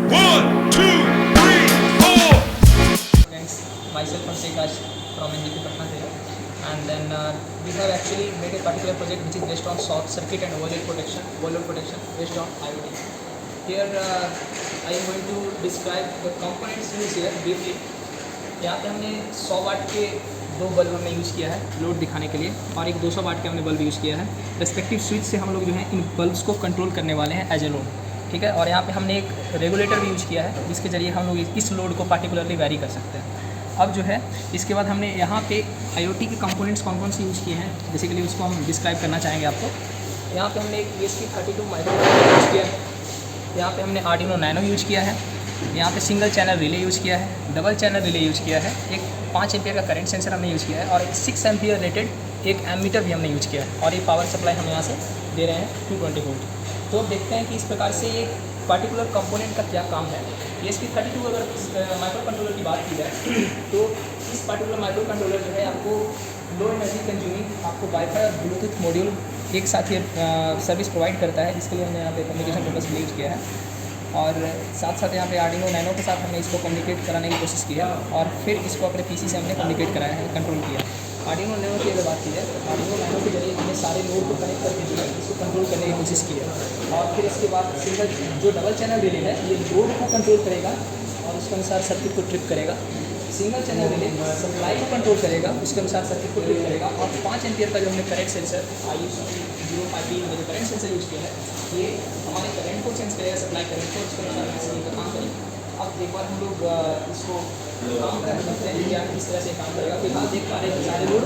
1, 2, 3, 4. Friends, myself Prakash from NGP Patna here, and then we have actually made a particular project which is based on short circuit and overload protection based on IoT. Here I am going to describe the components used here briefly. यहाँ पे हमने 100 वाट के दो bulb हमने use किया है load दिखाने के लिए, और एक 200 वाट के हमने बल्ब यूज़ किया है। रेस्पेक्टिव स्विच से हम लोग जो है इन बल्ब्स को कंट्रोल करने वाले हैं एज ए लोड, ठीक है। और यहाँ पे हमने एक रेगुलेटर भी यूज़ किया है जिसके ज़रिए हम लोग इस लोड को पार्टिकुलरली वैरी कर सकते हैं। अब जो है इसके बाद हमने यहाँ पे IoT के कंपोनेंट्स कौन कौन से यूज़ किए हैं बेसिकली उसको हम डिस्क्राइब करना चाहेंगे आपको। यहाँ पे हमने एक ESP32 माइक्रोकंट्रोलर यूज़ किया है, यहाँ पे हमने Arduino Nano यूज़ किया है, यहाँ पे सिंगल चैनल रिले यूज़ किया है, डबल चैनल रिले यूज़ किया है, एक 5 एम्पियर का करंट सेंसर हमने यूज़ किया है, और एक 6 एम्पियर रेटेड एक एमीटर भी हमने यूज़ किया है, और ये पावर सप्लाई हम यहाँ से दे रहे हैं 220 वोल्ट। तो देखते हैं कि इस प्रकार से ये पार्टिकुलर कंपोनेंट का क्या काम है। ESP32 अगर माइक्रो कंट्रोलर की बात की जाए तो इस पार्टिकुलर माइक्रो कंट्रोलर जो है आपको लो एनर्जी कंज्यूमिंग आपको वाईफाई और ब्लूटूथ मॉड्यूल एक साथ ये सर्विस प्रोवाइड करता है, जिसके लिए हमने यहाँ पे कम्युनिकेशन पर्पस के लिए यूज़ किया है। और साथ साथ यहाँ पे Arduino Nano के साथ हमने इसको कम्युनिकेट कराने की कोशिश की है, और फिर इसको अपने PC से हमने कम्युनिकेट कराया है, कंट्रोल किया। Arduino Nano की अगर बात की जाए तो Arduino Nano के जरिए हमने सारे लोड को कनेक्ट करके जो है इसको कंट्रोल करने की कोशिश की है। और फिर इसके बाद सिंगल जो डबल चैनल रिले है ये लोड को कंट्रोल करेगा और उसके अनुसार सर्किट को ट्रिप करेगा। सिंगल चैनल रिले सप्लाई को कंट्रोल करेगा, उसके अनुसार सर्किट को ट्रिप करेगा। और 5 एम्पियर का जो हमने करंट सेंसर IU05 में जो करंट सेंसर यूज़ किया है ये हमारे करंट को सेंस करेगा, सप्लाई करंट को, उसके अनुसार मैसेजिंग का काम करेगा। अब एक बार हम लोग इसको काम करते हैं क्या किस तरह से काम करेगा। फिलहाल देख पा रहे हैं सारे लोड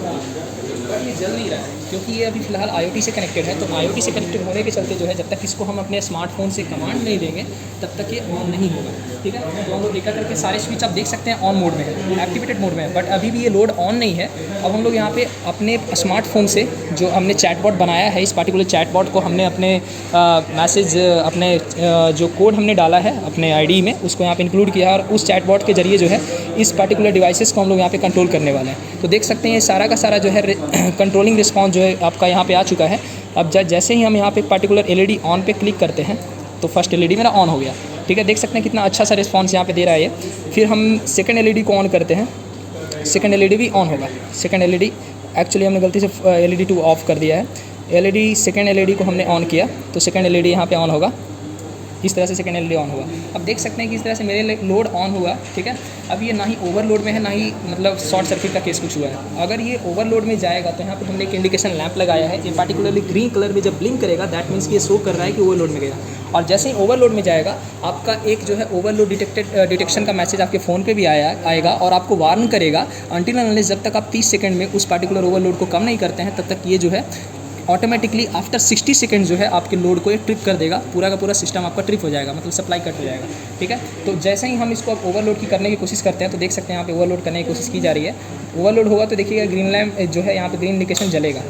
बट ये जल नहीं रहा है क्योंकि ये अभी फिलहाल IoT से कनेक्टेड है। तो IoT से कनेक्टेड होने के चलते जो है जब तक इसको हम अपने स्मार्टफोन से कमांड नहीं देंगे तब तक ये ऑन नहीं होगा, ठीक है। तो हम लोग देखा करके सारे स्विच आप देख सकते हैं ऑन मोड में है, एक्टिवेटेड मोड में है, बट अभी भी ये लोड ऑन नहीं है। अब हम लोग यहाँ पे अपने स्मार्टफोन से जो हमने चैटबॉट बनाया है, इस पार्टिकुलर चैटबॉट को हमने अपने मैसेज अपने जो कोड हमने डाला है अपने ID में उसको यहाँ पे इंक्लूड किया है, और उस चैटबॉट के जरिए जो है इस पार्टिकुलर डिवाइसेस को हम लोग यहाँ पे कंट्रोल करने वाले हैं। तो देख सकते हैं ये सारा का सारा जो है कंट्रोलिंग रिस्पॉन्स जो है आपका यहाँ पे आ चुका है। अब जैसे ही हम यहाँ पे पार्टिकुलर LED ऑन पे क्लिक करते हैं तो फर्स्ट LED मेरा ऑन हो गया, ठीक है। देख सकते हैं कितना अच्छा सा रिस्पॉन्स यहाँ पे दे रहा है ये। फिर हम सेकंड LED को ऑन करते हैं, सेकंड LED भी ऑन होगा। सेकंड LED एक्चुअली हमने गलती से LED2 ऑफ कर दिया है। सेकंड LED को हमने ऑन किया तो सेकंड LED यहाँ पे ऑन होगा, इस तरह से सेकंड LED ऑन हुआ। अब देख सकते हैं कि इस तरह से मेरे लोड ऑन हुआ, ठीक है। अब ये ना ही ओवरलोड में है ना ही मतलब शॉर्ट सर्किट का केस कुछ हुआ है। अगर ये ओवरलोड में जाएगा तो यहाँ पे हमने एक इंडिकेशन लैंप लगाया है, ये पार्टिकुलरली ग्रीन कलर में जब ब्लिंक करेगा दैट मीन्स कि ये शो कर रहा है कि ओवरलोड में गया। और जैसे ही ओवरलोड में जाएगा आपका एक जो है ओवरलोड डिटेक्शन का मैसेज आपके फ़ोन पे भी आएगा और आपको वार्न करेगा अनटिल अनलेस जब तक आप 30 सेकंड में उस पार्टिकुलर ओवरलोड को कम नहीं करते हैं तब तक ये जो है ऑटोमेटिकली आफ्टर 60 सेकंड जो है आपके लोड को ये ट्रिप कर देगा, पूरा का पूरा सिस्टम आपका ट्रिप हो जाएगा, मतलब सप्लाई कट हो जाएगा, ठीक है। तो जैसे ही हम इसको अब ओवरलोड की करने की कोशिश करते हैं तो देख सकते हैं यहाँ पे ओवरलोड करने की कोशिश की जा रही है। ओवरलोड होगा तो देखिएगा ग्रीन लैम्प जो है यहाँ पे ग्रीन इंडिकेशन जलेगा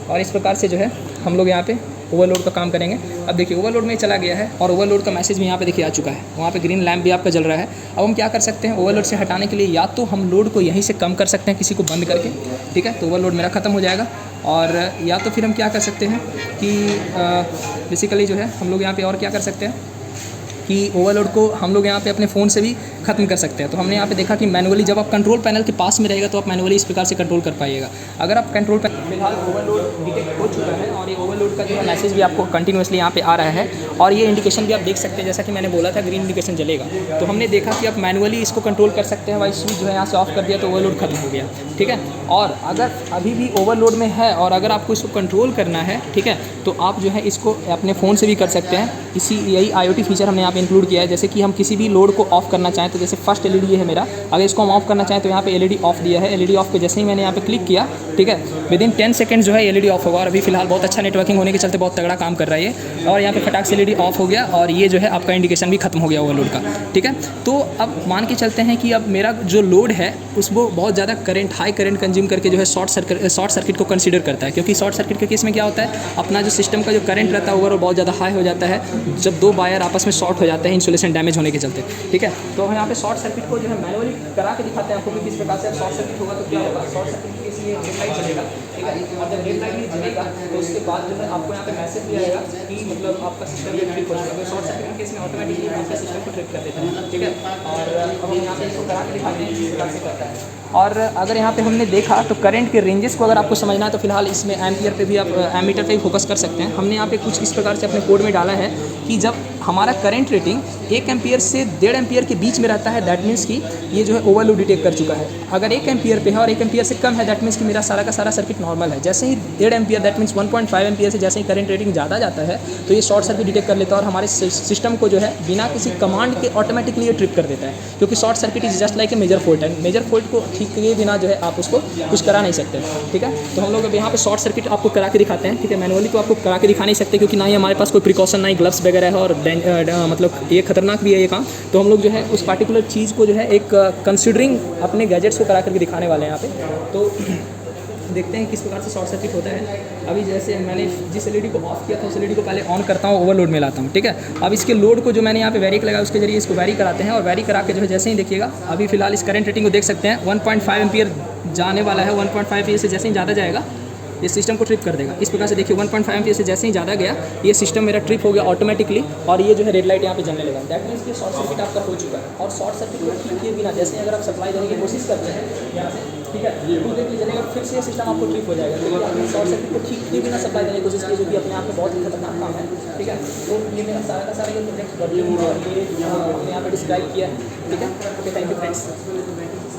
और इस प्रकार से जो है हम लोग यहाँ पे ओवरलोड का काम करेंगे। अब देखिए ओवरलोड में चला गया है और ओवरलोड का मैसेज भी यहाँ पे देखिए आ चुका है, वहाँ पे ग्रीन लैम्प भी आपका जल रहा है। अब हम क्या कर सकते हैं ओवरलोड से हटाने के लिए, या तो हम लोड को यहीं से कम कर सकते हैं किसी को बंद करके, ठीक है, तो ओवरलोड मेरा ख़त्म हो जाएगा। और या तो फिर हम क्या कर सकते हैं कि बेसिकली जो है हम लोग यहाँ पे और क्या कर सकते हैं कि ओवरलोड को हम लोग यहाँ पे अपने फ़ोन से भी ख़त्म कर सकते हैं। तो हमने यहाँ पे देखा कि मैनुअली जब आप कंट्रोल पैनल के पास में रहेगा तो आप मैनुअली इस प्रकार से कंट्रोल कर पाइएगा। अगर आप कंट्रोल पैनल फिलहाल ओवरलोड डिटेक्ट हो चुका है और ये ओवरलोड का जो है मैसेज भी आपको कंटिन्यूसली यहाँ पे आ रहा है, और ये इंडिकेशन भी आप देख सकते हैं जैसा कि मैंने बोला था ग्रीन इंडिकेशन जलेगा। तो हमने देखा कि आप मैनुअली इसको कंट्रोल कर सकते हैं, वाई स्विच जो है यहाँ से ऑफ कर दिया तो ओवरलोड खत्म हो गया, ठीक है। और अगर अभी भी ओवरलोड में है और अगर आपको इसको कंट्रोल करना है, ठीक है, तो आप जो है इसको अपने फ़ोन से भी कर सकते हैं। यही IoT फीचर हमने यहाँ पे इंक्लूड किया है। जैसे कि हम किसी भी लोड को ऑफ करना चाहें तो जैसे फर्स्ट LED ये है मेरा, अगर इसको हम ऑफ करना चाहें तो यहाँ पे LED ऑफ दिया है। LED ऑफ पे जैसे ही मैंने यहाँ पे क्लिक किया, ठीक है, विदिन 10 सेकंड जो है LED ऑफ होगा। और अभी फिलहाल बहुत अच्छा नेटवर्किंग होने के चलते बहुत तगड़ा काम कर रहा है ये, और यहाँ पे फटाक से LED ऑफ हो गया और ये जो है आपका इंडिकेशन भी खत्म हो गया ओवरलोड का, ठीक है। तो अब मान के चलते हैं कि अब मेरा जो लोड है उसको बहुत ज़्यादा हाई करंट कंज्यूम करके जो है शॉर्ट सर्किट को कंसीडर करता है, क्योंकि शॉर्ट सर्किट के केस में क्या होता है अपना जो सिस्टम का जो करंट रहता है ओवरऑल बहुत ज़्यादा हाई हो जाता है। जब दो वायर आपस में शॉर्ट हो जाता है इंसुलेशन डैमेज होने के चलते, ठीक है। तो हम यहाँ पे शॉर्ट सर्किट को जो है मैनुअली करा के दिखाते हैं आपको कि किस प्रकार से शॉर्ट सर्किट होगा तो क्या होगा। शॉर्ट सर्किट के लिए रेड लाइट जलेगा, ठीक है, और जब रेड लाइट जलेगा तो उसके बाद जो है आपको यहाँ पे मैसेज भी आएगा कि मतलब आपका सिस्टम जो ट्रिप हो चुका है। तो शॉर्ट सर्किट के केस में ऑटोमेटिकली आपका सिस्टम को ट्रिप कर देता है, ठीक है। और अब हम यहाँ पे इसको करा के दिखाते हैं किस प्रकार से करता है। और अगर यहाँ पे हमने देखा तो करंट के रेंजेस को अगर आपको समझना है तो फिलहाल इसमें एम्पियर पे भी आप एमीटर पे भी फोकस कर सकते हैं। हमने यहाँ पे कुछ इस प्रकार से अपने कोड में डाला है कि जब हमारा करंट रेटिंग 1 एम्पियर से 1.5 एम्पियर के बीच में रहता है, दैट मीन्स कि ये जो है ओवरलोड डिटेक्ट कर चुका है। अगर 1 एम्पियर पे है और 1 एम्पियर से कम है, दैट मीन्स कि मेरा सारा का सारा सर्किट नॉर्मल है। जैसे ही 1.5 एम्पियर दैट मीन्स 1.5 एम्पियर से जैसे ही करंट रेटिंग ज़्यादा जाता है तो ये शॉर्ट सर्किट डिटेक्ट कर लेता है और हमारे सिस्टम को जो है बिना किसी कमांड के ऑटोमेटिकली ये ट्रिप कर देता है, क्योंकि short circuit is just like a major fault है। मेजर फॉल्ट को ठीक किए बिना जो है आप उसको कुछ करा नहीं सकते, ठीक है। तो हम लोग अब यहाँ पे शॉर्ट सर्किट आपको करा के दिखाते हैं, ठीक है। मैनुअली तो आपको करा के दिखा नहीं सकते क्योंकि ना ही हमारे पास कोई प्रिकॉशन, ना ही ग्लव्स वगैरह है, और मतलब ये खतरनाक भी है ये काम। तो हम लोग जो है उस पार्टिकुलर चीज़ को जो है एक कंसिडरिंग अपने गैजेट्स को करा करके दिखाने वाले हैं यहाँ पे। तो देखते हैं किस प्रकार से शॉर्ट सर्किट होता है। अभी जैसे मैंने जिस एलईडी को ऑफ किया था उस एलईडी को पहले ऑन करता हूँ, ओवरलोड में लाता हूँ, ठीक है। अब इसके लोड को जो मैंने यहाँ पे वैरी लगाया उसके जरिए इसको वैरी कराते हैं, और वैरी करा के जो है जैसे ही देखिएगा अभी फिलहाल इस करंट रेटिंग को देख सकते हैं 1.5 एम्पियर जाने वाला है। 1.5 एम्पियर से जैसे ही ज़्यादा जाएगा ये सिस्टम को ट्रिप कर देगा। इस प्रकार से देखिए 1.5 एम्पियर से जैसे ही ज़्यादा गया ये सिस्टम मेरा ट्रिप हो गया ऑटोमेटिकली, और ये जो है रेड लाइट यहाँ पे जलने लगा। दैट मीन्स कि शॉर्ट सर्किट आपका हो चुका है। और शॉर्ट सर्किट को ठीक किए बिना जैसे अगर आप सप्लाई देने की कोशिश करते हैं यहाँ से, ठीक है, तो देखिए जलेगा, फिर से ये सिस्टम आपको ट्रिप हो जाएगा। तो आपने शॉर्ट सर्किट को ठीक किए बिना सप्लाई देने की कोशिश की, जो कि अपने आप में बहुत ही खतरनाक काम है, ठीक है। तो ये मेरा सारा का सारा ये प्रोजेक्ट और ये हमने यहाँ पे डिस्क्राइब किया है, ठीक है। Okay, thank you friends.